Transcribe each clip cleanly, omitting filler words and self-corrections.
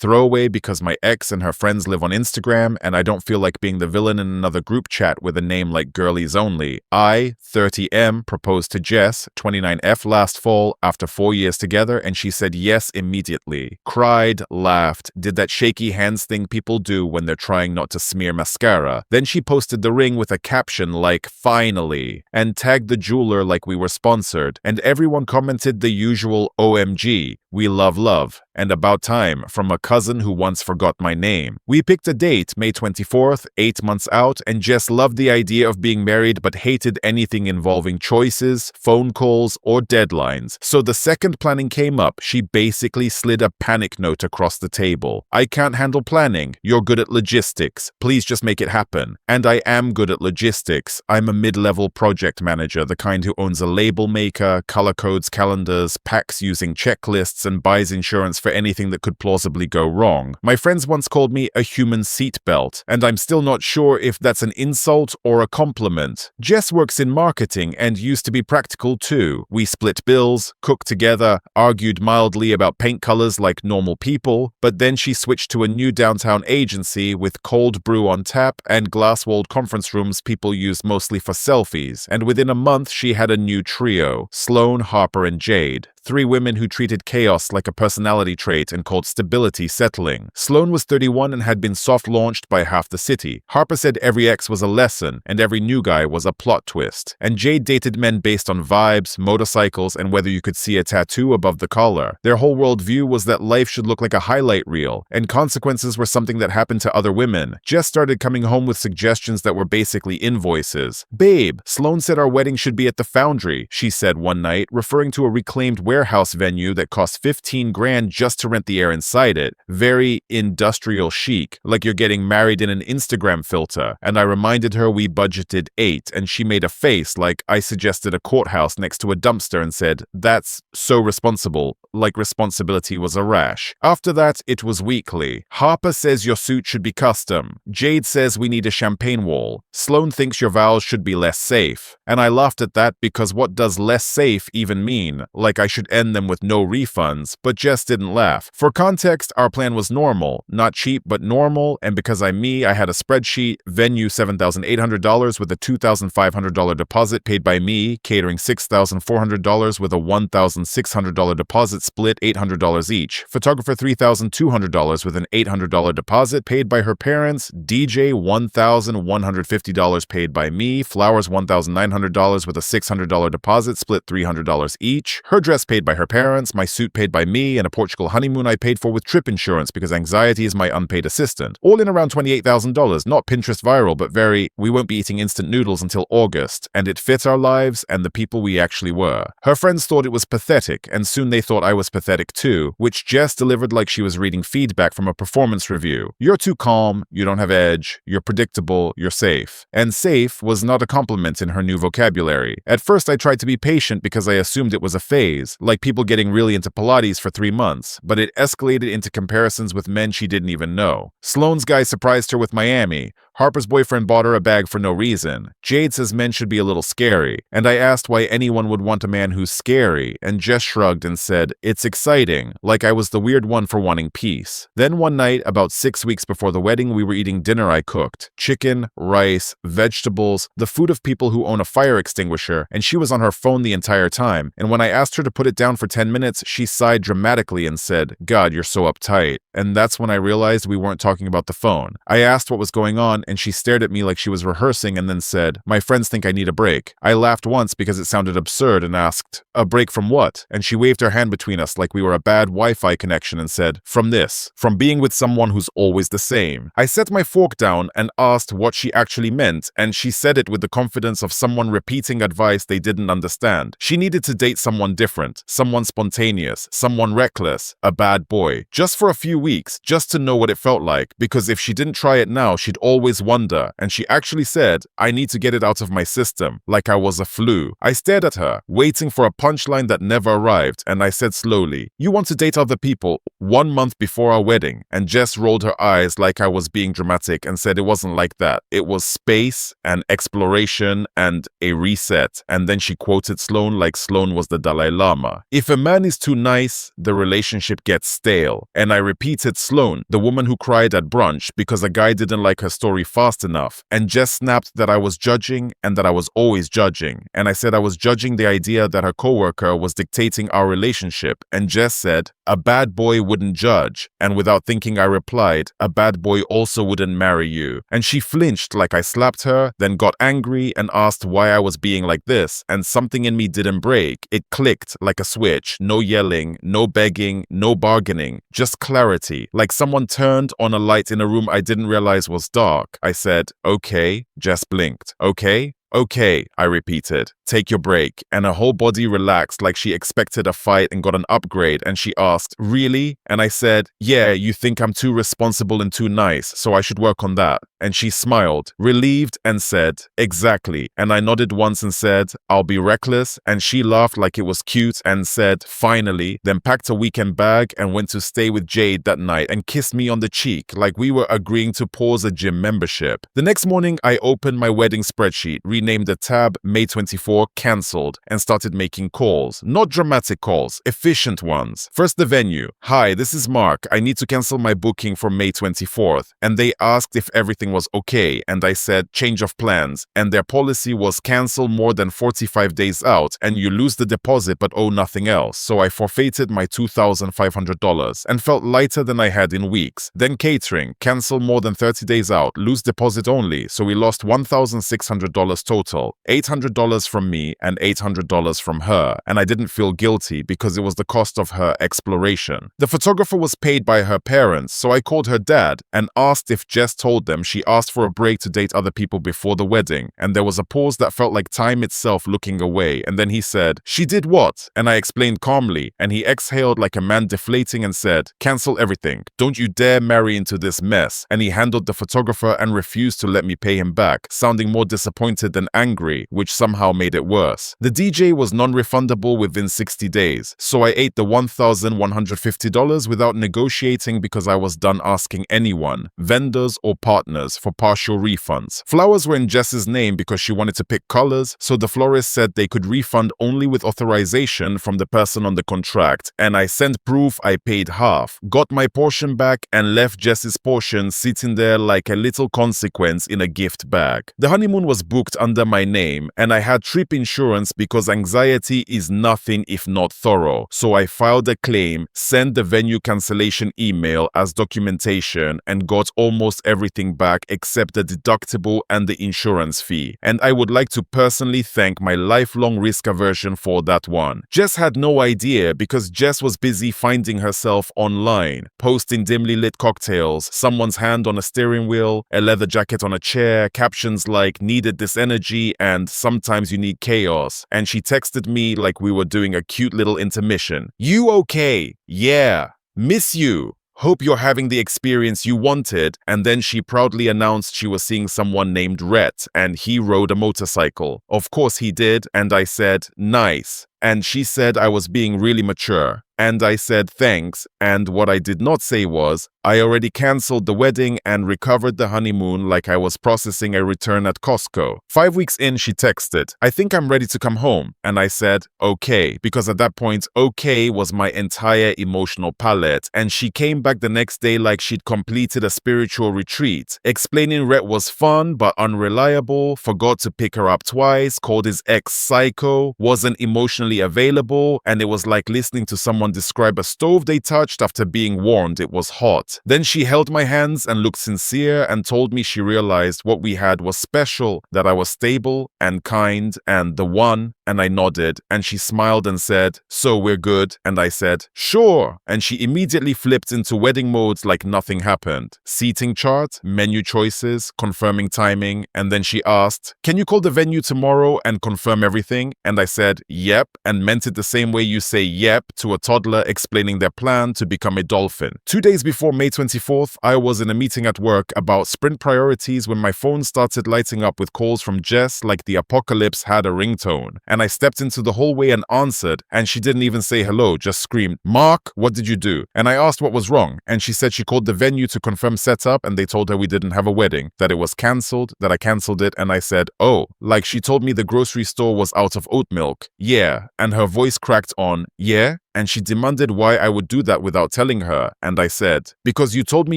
Throwaway because my ex and her friends live on Instagram and I don't feel like being the villain in another group chat with a name like Girlies Only. I, 30M, proposed to Jess, 29F, last fall after 4 years together and she said yes immediately. Cried, laughed, did that shaky hands thing people do when they're trying not to smear mascara. Then she posted the ring with a caption like, "Finally," and tagged the jeweler like we were sponsored, and everyone commented the usual OMG, we love, and about time from a cousin who once forgot my name. We picked a date, May 24th, 8 months out, and Jess loved the idea of being married but hated anything involving choices, phone calls, or deadlines. So the second planning came up, she basically slid a panic note across the table. "I can't handle planning. You're good at logistics. Please just make it happen." And I am good at logistics. I'm a mid-level project manager, the kind who owns a label maker, color codes calendars, packs using checklists, and buys insurance for anything that could plausibly go wrong. My friends once called me a human seatbelt, and I'm still not sure if that's an insult or a compliment. Jess works in marketing and used to be practical too. We split bills, cooked together, argued mildly about paint colors like normal people, but then she switched to a new downtown agency with cold brew on tap and glass-walled conference rooms people used mostly for selfies, and within a month she had a new trio, Sloane, Harper, and Jade. 3 women who treated chaos like a personality trait and called stability settling. Sloane was 31 and had been soft-launched by half the city. Harper said every ex was a lesson and every new guy was a plot twist. And Jade dated men based on vibes, motorcycles, and whether you could see a tattoo above the collar. Their whole worldview was that life should look like a highlight reel, and consequences were something that happened to other women. Jess started coming home with suggestions that were basically invoices. "Babe, Sloane said our wedding should be at the Foundry," she said one night, referring to a reclaimed warehouse venue that cost 15 grand just to rent the air inside it. Very industrial chic, like you're getting married in an Instagram filter. And I reminded her we budgeted 8, and she made a face like I suggested a courthouse next to a dumpster and said, "That's so responsible," like responsibility was a rash. After that, it was weekly. Harper says your suit should be custom. Jade says we need a champagne wall. Sloane thinks your vows should be less safe. And I laughed at that because what does less safe even mean? Like I should end them with no refunds, but Jess didn't laugh. For context, our plan was normal. Not cheap, but normal, and because I'm me, I had a spreadsheet, venue $7,800 with a $2,500 deposit paid by me, catering $6,400 with a $1,600 deposit split $800 each, photographer $3,200 with an $800 deposit paid by her parents, DJ $1,150 paid by me, flowers $1,900 with a $600 deposit split $300 each, her dress paid by her parents, my suit paid by me, and a Portugal honeymoon I paid for with trip insurance because anxiety is my unpaid assistant. All in around $28,000, not Pinterest viral, but we won't be eating instant noodles until August, and it fit our lives and the people we actually were. Her friends thought it was pathetic, and soon they thought I was pathetic too, which Jess delivered like she was reading feedback from a performance review. "You're too calm, you don't have edge, you're predictable, you're safe." And safe was not a compliment in her new vocabulary. At first I tried to be patient because I assumed it was a phase, like people getting really into Pilates for 3 months, but it escalated into comparisons with men she didn't even know. Sloane's guy surprised her with Miami. Harper's boyfriend bought her a bag for no reason. Jade says men should be a little scary, and I asked why anyone would want a man who's scary, and Jess shrugged and said, "It's exciting," like I was the weird one for wanting peace. Then one night, about 6 weeks before the wedding, we were eating dinner I cooked. Chicken, rice, vegetables, the food of people who own a fire extinguisher, and she was on her phone the entire time, and when I asked her to put it down for 10 minutes, she sighed dramatically and said, "God, you're so uptight." And that's when I realized we weren't talking about the phone. I asked what was going on, and she stared at me like she was rehearsing and then said, "My friends think I need a break." I laughed once because it sounded absurd and asked, "A break from what?" And she waved her hand between us like we were a bad Wi-Fi connection and said, "From this, from being with someone who's always the same." I set my fork down and asked what she actually meant, and she said it with the confidence of someone repeating advice they didn't understand. She needed to date someone different, someone spontaneous, someone reckless, a bad boy, just for a few weeks, just to know what it felt like, because if she didn't try it now, she'd always always wonder, and she actually said, I need to get it out of my system, like I was a flu. I stared at her, waiting for a punchline that never arrived, and I said slowly, you want to date other people 1 month before our wedding? And Jess rolled her eyes like I was being dramatic and said it wasn't like that. It was space and exploration and a reset. And then she quoted Sloane like Sloane was the Dalai Lama. If a man is too nice, the relationship gets stale. And I repeated Sloane, the woman who cried at brunch because a guy didn't like her story fast enough. And Jess snapped that I was judging and that I was always judging. And I said I was judging the idea that her coworker was dictating our relationship. And Jess said, a bad boy wouldn't judge. And without thinking, I replied, a bad boy also wouldn't marry you. And she flinched like I slapped her, then got angry and asked why I was being like this. And something in me didn't break. It clicked like a switch. No yelling, no begging, no bargaining, just clarity. Like someone turned on a light in a room I didn't realize was dark. I said, okay. Jess blinked. Okay? Okay, I repeated. Take your break. And her whole body relaxed like she expected a fight and got an upgrade, and she asked, really? And I said, yeah, you think I'm too responsible and too nice, so I should work on that. And she smiled, relieved, and said, exactly. And I nodded once and said, I'll be reckless. And she laughed like it was cute and said, finally, then packed a weekend bag and went to stay with Jade that night and kissed me on the cheek like we were agreeing to pause a gym membership. The next morning, I opened my wedding spreadsheet, renamed the tab May 24 cancelled, and started making calls. Not dramatic calls, efficient ones. First, the venue. Hi, this is Mark. I need to cancel my booking for May 24th. And they asked if everything was okay, and I said change of plans. And their policy was cancel more than 45 days out, and you lose the deposit but owe nothing else. So I forfeited my $2,500 and felt lighter than I had in weeks. Then catering. Cancel more than 30 days out, lose deposit only. So we lost $1,600 total, $800 from me and $800 from her, and I didn't feel guilty because it was the cost of her exploration. The photographer was paid by her parents, so I called her dad and asked if Jess told them she asked for a break to date other people before the wedding, and there was a pause that felt like time itself looking away, and then he said, she did what? And I explained calmly, and he exhaled like a man deflating and said, cancel everything. Don't you dare marry into this mess. And he handled the photographer and refused to let me pay him back, sounding more disappointed than angry, which somehow made it worse. The DJ was non-refundable within 60 days, so I ate the $1,150 without negotiating because I was done asking anyone, vendors or partners, for partial refunds. Flowers were in Jess's name because she wanted to pick colors, so the florist said they could refund only with authorization from the person on the contract, and I sent proof I paid half, got my portion back, and left Jess's portion sitting there like a little consequence in a gift bag. The honeymoon was booked under my name, and I had trip insurance because anxiety is nothing if not thorough. So I filed a claim, sent the venue cancellation email as documentation, and got almost everything back except the deductible and the insurance fee. And I would like to personally thank my lifelong risk aversion for that one. Jess had no idea because Jess was busy finding herself online, posting dimly lit cocktails, someone's hand on a steering wheel, a leather jacket on a chair, captions like needed this energy and sometimes you need chaos. And she texted me like we were doing a cute little intermission. You okay? Yeah. Miss you. Hope you're having the experience you wanted. And then she proudly announced she was seeing someone named Rhett and he rode a motorcycle. Of course he did, and I said, nice. And she said I was being really mature. And I said thanks, and what I did not say was, I already cancelled the wedding and recovered the honeymoon like I was processing a return at Costco. 5 weeks in, she texted, I think I'm ready to come home. And I said, okay, because at that point, okay was my entire emotional palette. And she came back the next day like she'd completed a spiritual retreat, explaining Rhett was fun but unreliable, forgot to pick her up twice, called his ex psycho, wasn't emotionally available, and it was like listening to someone describe a stove they touched after being warned it was hot. Then she held my hands and looked sincere and told me she realized what we had was special, that I was stable and kind and the one, and I nodded, and she smiled and said, so we're good? And I said, sure. And she immediately flipped into wedding modes like nothing happened. Seating chart, menu choices, confirming timing, and then she asked, can you call the venue tomorrow and confirm everything? And I said, yep. and meant it the same way you say yep to a toddler explaining their plan to become a dolphin. 2 days before May 24th, I was in a meeting at work about sprint priorities when my phone started lighting up with calls from Jess like the apocalypse had a ringtone. And I stepped into the hallway and answered, and she didn't even say hello, just screamed, "Mark, what did you do?" And I asked what was wrong, and she said she called the venue to confirm setup and they told her we didn't have a wedding, that it was cancelled, that I cancelled it, and I said, "Oh, like she told me the grocery store was out of oat milk." Yeah, and her voice cracked on, "Yeah?" And she demanded why I would do that without telling her, and I said, "Because you told me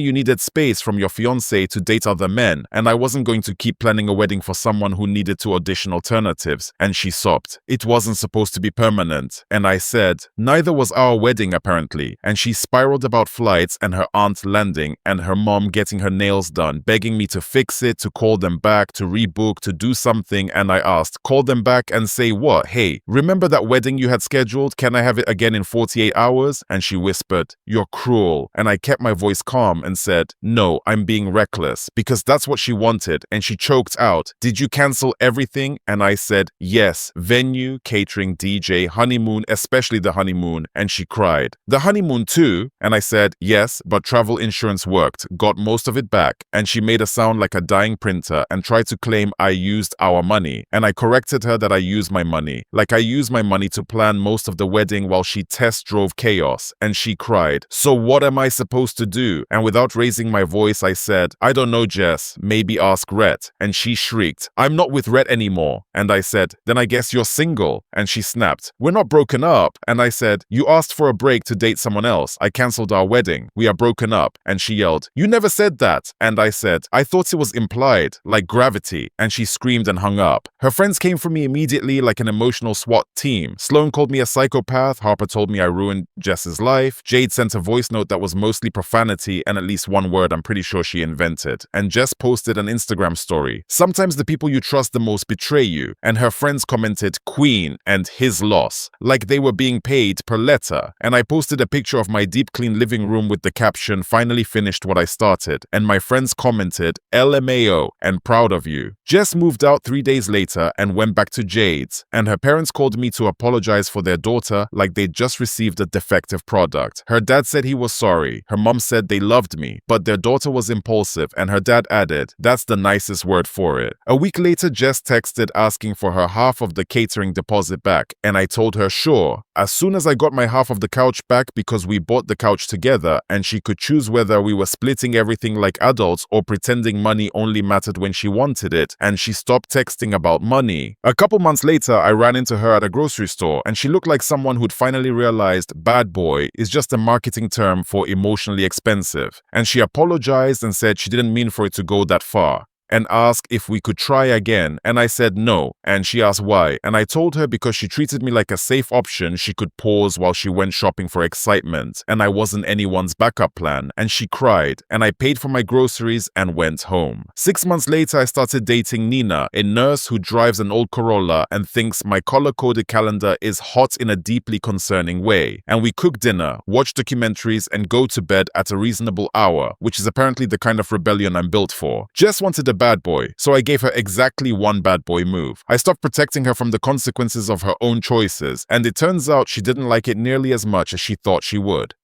you needed space from your fiancé to date other men, and I wasn't going to keep planning a wedding for someone who needed to audition alternatives." And she sobbed. "It wasn't supposed to be permanent." And I said, "Neither was our wedding apparently." And she spiraled about flights and her aunt landing and her mom getting her nails done, begging me to fix it, to call them back, to rebook, to do something, and I asked, "Call them back and say what? Hey, remember that wedding you had scheduled? Can I have it again in 48 hours? And she whispered, "You're cruel." And I kept my voice calm and said, "No, I'm being reckless," because that's what she wanted. And she choked out, "Did you cancel everything?" And I said, "Yes, venue, catering, DJ, honeymoon, especially the honeymoon." And she cried, "The honeymoon too?" And I said, "Yes, but travel insurance worked, got most of it back." And she made a sound like a dying printer and tried to claim I used our money. And I corrected her that I used my money. Like I used my money to plan most of the wedding while she test drove chaos. And she cried, "So what am I supposed to do?" And without raising my voice, I said, "I don't know, Jess. Maybe ask Rhett." And she shrieked, "I'm not with Rhett anymore." And I said, "Then I guess you're single." And she snapped, "We're not broken up." And I said, "You asked for a break to date someone else. I cancelled our wedding. We are broken up." And she yelled, "You never said that." And I said, "I thought it was implied, like gravity." And she screamed and hung up. Her friends came for me immediately like an emotional SWAT team. Sloan called me a psychopath. Harper told me I ruined Jess's life. Jade sent a voice note that was mostly profanity and at least one word I'm pretty sure she invented. And Jess posted an Instagram story. "Sometimes the people you trust the most betray you." And her friends commented "Queen" and "his loss," like they were being paid per letter. And I posted a picture of my deep clean living room with the caption, "Finally finished what I started." And my friends commented, "LMAO and proud of you." Jess moved out 3 days later and went back to Jade's. And her parents called me to apologize for their daughter like they'd just received a defective product. Her dad said he was sorry. Her mom said they loved me, but their daughter was impulsive, and her dad added, "That's the nicest word for it." A week later, Jess texted asking for her half of the catering deposit back, and I told her sure. As soon as I got my half of the couch back because we bought the couch together, and she could choose whether we were splitting everything like adults or pretending money only mattered when she wanted it, and she stopped texting about money. A couple months later, I ran into her at a grocery store, and she looked like someone who'd finally realized bad boy is just a marketing term for emotionally expensive. And she apologized and said she didn't mean for it to go that far, and asked if we could try again, and I said no, and she asked why, and I told her because she treated me like a safe option she could pause while she went shopping for excitement, and I wasn't anyone's backup plan, and she cried, and I paid for my groceries and went home. 6 months later, I started dating Nina, a nurse who drives an old Corolla and thinks my color-coded calendar is hot in a deeply concerning way, and we cook dinner, watch documentaries, and go to bed at a reasonable hour, which is apparently the kind of rebellion I'm built for. Jess wanted a bad boy, so I gave her exactly one bad boy move. I stopped protecting her from the consequences of her own choices, and it turns out she didn't like it nearly as much as she thought she would.